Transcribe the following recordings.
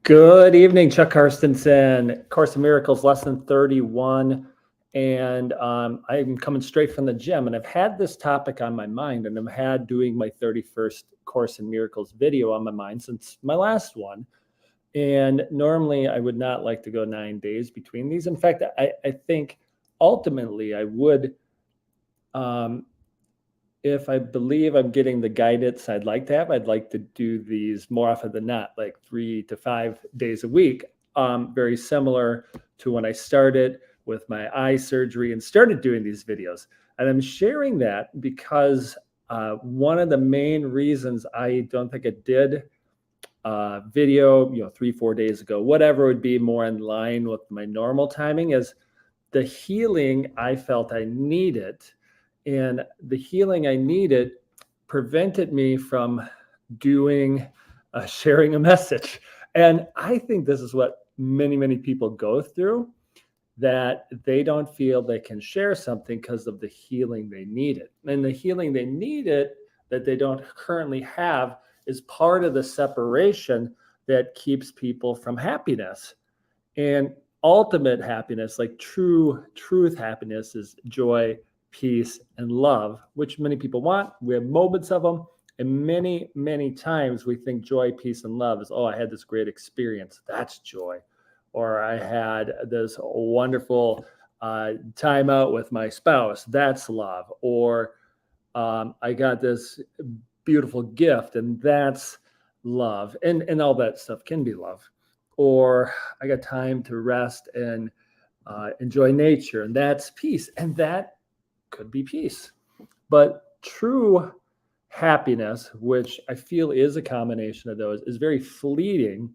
Good evening, Chuck Karstensen, Course in Miracles, lesson 31. And I'm coming straight from the gym, and I've had this topic on my mind, and I've had doing my 31st Course in Miracles video on my mind since my last one. And normally I would not like to go 9 days between these. In fact, I think ultimately I would, if I believe I'm getting the guidance I'd like to have, I'd like to do these more often than not, like 3 to 5 days a week. Very similar to when I started with my eye surgery and started doing these videos. And I'm sharing that because one of the main reasons I don't think I did video, 3, 4 days ago, whatever would be more in line with my normal timing, is the healing I felt I needed. And the healing I needed prevented me from doing, sharing a message. And I think this is what many, many people go through, that they don't feel they can share something because of the healing they needed. And the healing they needed that they don't currently have is part of the separation that keeps people from happiness. And ultimate happiness, like truth happiness, is joy, peace, and love, which many people want. We have moments of them. And many, many times we think joy, peace, and love is, oh, I had this great experience. That's joy. Or I had this wonderful time out with my spouse. That's love. Or I got this beautiful gift, and that's love. And all that stuff can be love. Or I got time to rest and enjoy nature, and that's peace. And that could be peace. But true happiness, which I feel is a combination of those, is very fleeting.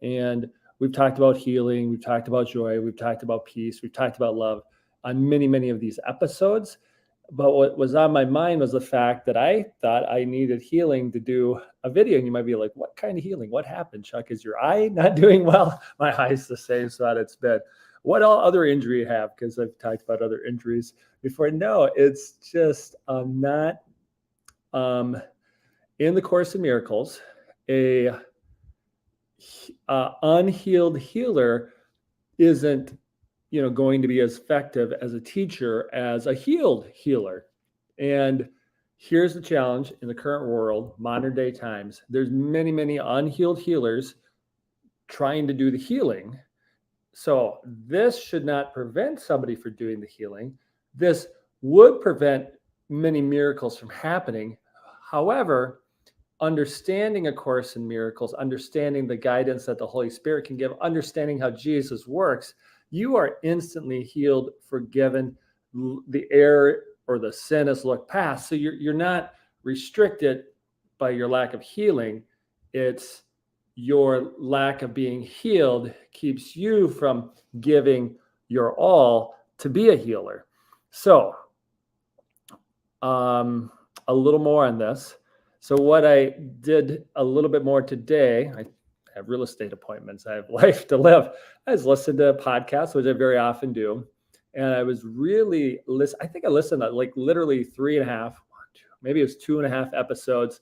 And we've talked about healing, we've talked about joy, we've talked about peace, we've talked about love on many, many of these episodes. But what was on my mind was the fact that I thought I needed healing to do a video. And you might be like, what kind of healing? What happened, Chuck? Is your eye not doing well? My eye's the same spot it's been. What all other injury you have? Because I've talked about other injuries before. No, it's just not in the Course in Miracles. A unhealed healer isn't going to be as effective as a teacher as a healed healer. And here's the challenge in the current world, modern day times. There's many, many unhealed healers trying to do the healing. So this should not prevent somebody from doing the healing. This would prevent many miracles from happening. However, understanding A Course in Miracles, understanding the guidance that the Holy Spirit can give, understanding how Jesus works, you are instantly healed, forgiven. The error or the sin is looked past. So you're not restricted by your lack of healing. It's your lack of being healed keeps you from giving your all to be a healer. So a little more on this. So what I did a little bit more today, I have real estate appointments, I have life to live. I was listening to podcasts, which I very often do. And I was really I think I listened to like literally 3.5, maybe it was 2.5 episodes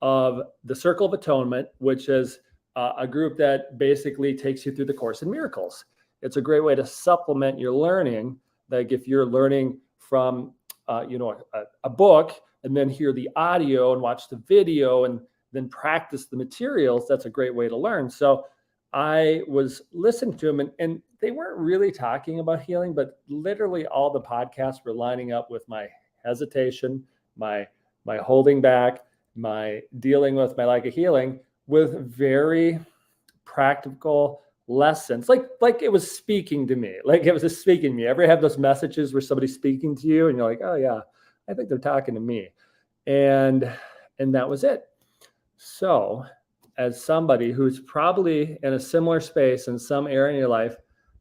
of the Circle of Atonement, which is a group that basically takes you through the Course in Miracles. It's a great way to supplement your learning. Like if you're learning from, a book, and then hear the audio and watch the video and then practice the materials, that's a great way to learn. So I was listening to them, and they weren't really talking about healing, but literally all the podcasts were lining up with my hesitation, my holding back, my dealing with my lack of healing, with very practical lessons. Like it was speaking to me, like it was just speaking to me. Ever have those messages where somebody's speaking to you and you're like, oh yeah, I think they're talking to me. And that was it. So as somebody who's probably in a similar space in some area in your life,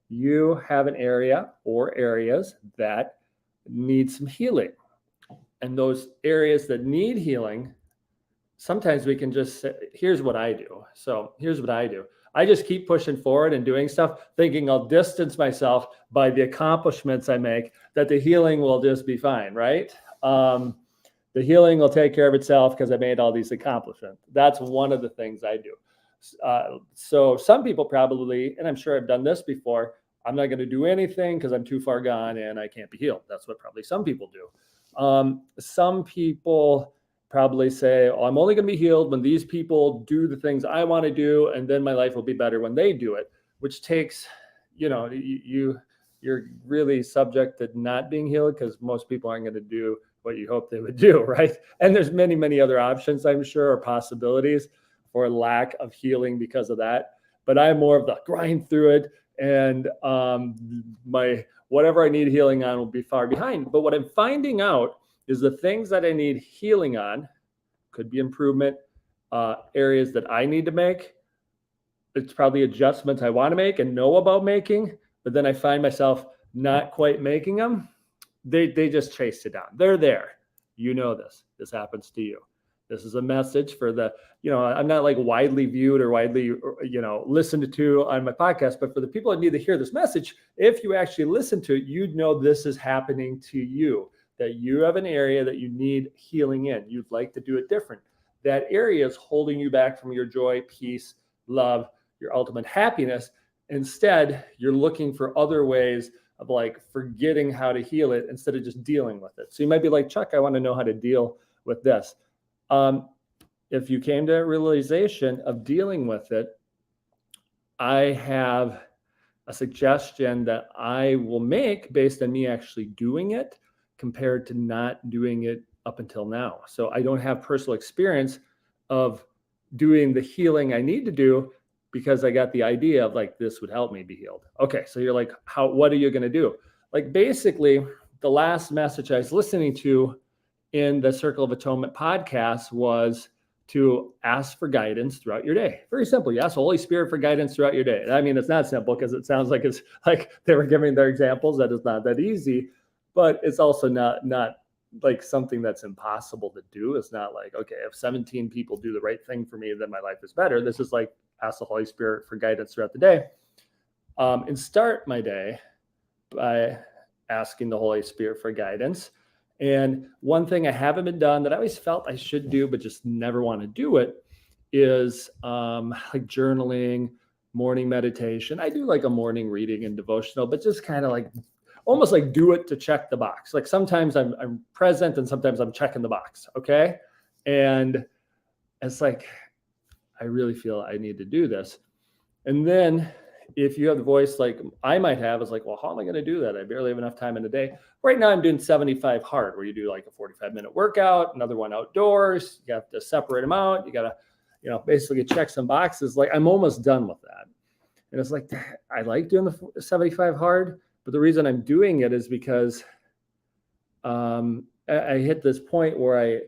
you have an area or areas that need some healing. And those areas that need healing, sometimes we can just say, here's what I do. So here's what I do. I just keep pushing forward and doing stuff, thinking I'll distance myself by the accomplishments I make, that the healing will just be fine, right? The healing will take care of itself because I made all these accomplishments. That's one of the things I do. So some people probably, and I'm sure I've done this before, I'm not going to do anything because I'm too far gone and I can't be healed. That's what probably some people do. Some people probably say, oh, I'm only going to be healed when these people do the things I want to do, and then my life will be better when they do it, which takes, you're really subject to not being healed because most people aren't going to do what you hope they would do, right? And there's many, many other options, I'm sure, or possibilities for lack of healing because of that. But I'm more of the grind through it, and my whatever I need healing on will be far behind. But what I'm finding out is the things that I need healing on could be improvement areas that I need to make. It's probably adjustments I want to make and know about making, but then I find myself not quite making them. They just chase it down. They're there. You know this. This happens to you. This is a message for the, I'm not like widely viewed or widely, listened to on my podcast, but for the people that need to hear this message, if you actually listen to it, you'd know this is happening to you, that you have an area that you need healing in. You'd like to do it different. That area is holding you back from your joy, peace, love, your ultimate happiness. Instead, you're looking for other ways of like forgetting how to heal it instead of just dealing with it. So you might be like, Chuck, I want to know how to deal with this. If you came to a realization of dealing with it, I have a suggestion that I will make based on me actually doing it compared to not doing it up until now. So I don't have personal experience of doing the healing I need to do because I got the idea of like, this would help me be healed. Okay. So you're like, what are you going to do? Like basically the last message I was listening to in the Circle of Atonement podcast was to ask for guidance throughout your day. Very simple. You ask the Holy Spirit for guidance throughout your day. I mean, it's not simple because it sounds like it's like they were giving their examples. That is not that easy, but it's also not like something that's impossible to do. It's not like, okay, if 17 people do the right thing for me, then my life is better. This is like ask the Holy Spirit for guidance throughout the day. And start my day by asking the Holy Spirit for guidance. And one thing I haven't been done that I always felt I should do, but just never want to do it is like journaling, morning meditation. I do like a morning reading and devotional, but just kind of like almost like do it to check the box. Like sometimes I'm present and sometimes I'm checking the box. Okay. And it's like, I really feel I need to do this. And then if you have the voice like I might have, it's like, well, how am I going to do that? I barely have enough time in a day. Right now I'm doing 75 hard, where you do like a 45-minute workout, another one outdoors. You have to separate them out. You got to, basically check some boxes. Like I'm almost done with that. And it's like, I like doing the 75 hard, but the reason I'm doing it is because I hit this point where I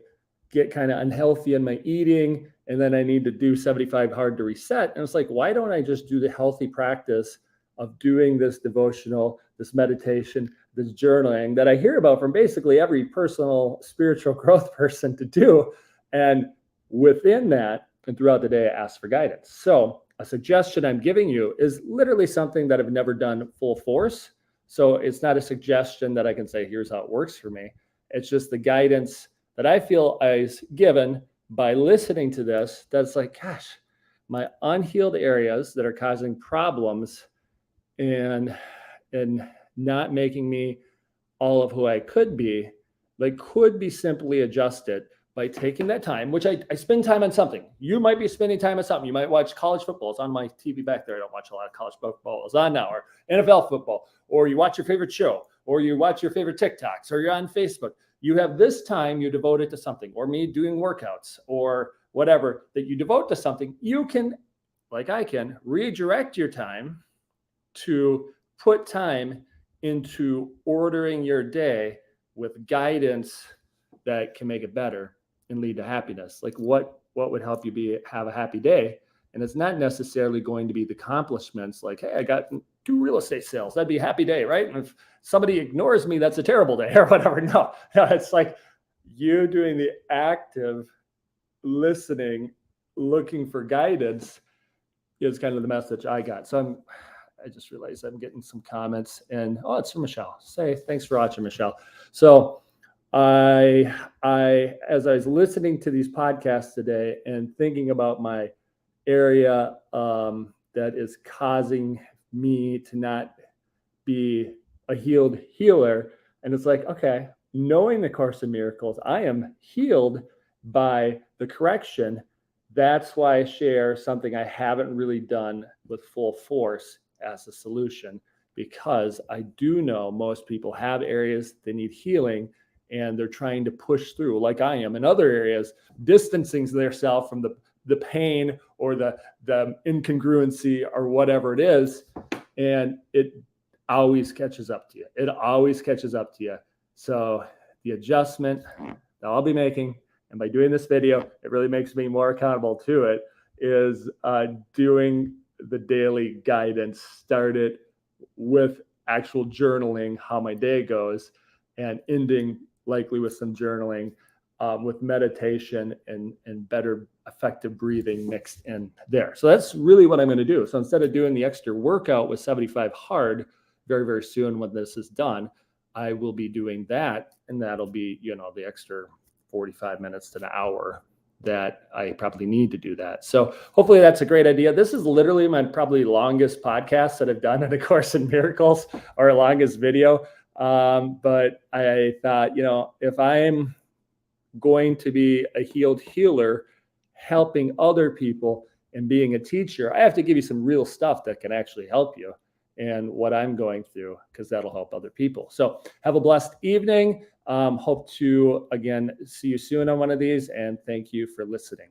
get kind of unhealthy in my eating, and then I need to do 75 hard to reset. And it's like, why don't I just do the healthy practice of doing this devotional, this meditation, this journaling that I hear about from basically every personal spiritual growth person to do? And within that, and throughout the day, I ask for guidance. So a suggestion I'm giving you is literally something that I've never done full force. So it's not a suggestion that I can say, here's how it works for me. It's just the guidance that I feel I was given by listening to this. That's like, gosh, my unhealed areas that are causing problems and not making me all of who I could be, like could be simply adjusted by taking that time, which I spend time on something. You might be spending time on something. You might watch college football. It's on my TV back there. I don't watch a lot of college football. It's on now, or NFL football, or you watch your favorite show, or you watch your favorite TikToks, or you're on Facebook. You have this time you devote it to something, or me doing workouts or whatever that you devote to something. You can, like I can, redirect your time to put time into ordering your day with guidance that can make it better and lead to happiness. Like what would help you have a happy day? And it's not necessarily going to be the accomplishments like, hey, I got 2 real estate sales. That'd be a happy day, right? And if somebody ignores me, that's a terrible day or whatever. No, it's like you doing the active listening, looking for guidance is kind of the message I got. So I just realized I'm getting some comments, and it's from Michelle. Say thanks for watching, Michelle. So I as I was listening to these podcasts today and thinking about my area that is causing me to not be a healed healer. And it's like, okay, knowing the Course in Miracles, I am healed by the correction. That's why I share something I haven't really done with full force as a solution, because I do know most people have areas they need healing and they're trying to push through, like I am in other areas, distancing themselves from the pain or the incongruency or whatever it is. And it always catches up to you. It always catches up to you. So the adjustment that I'll be making, and by doing this video, it really makes me more accountable to it, is doing the daily guidance. Start it with actual journaling, how my day goes, and ending likely with some journaling, with meditation and better effective breathing mixed in there. So that's really what I'm going to do. So instead of doing the extra workout with 75 hard very, very soon when this is done, I will be doing that. And that'll be, the extra 45 minutes to an hour that I probably need to do that. So hopefully that's a great idea. This is literally my probably longest podcast that I've done in A Course in Miracles, or longest video. But I thought, if I'm going to be a healed healer, helping other people and being a teacher, I have to give you some real stuff that can actually help you and what I'm going through, because that'll help other people. So have a blessed evening. Hope to, again, see you soon on one of these, and thank you for listening.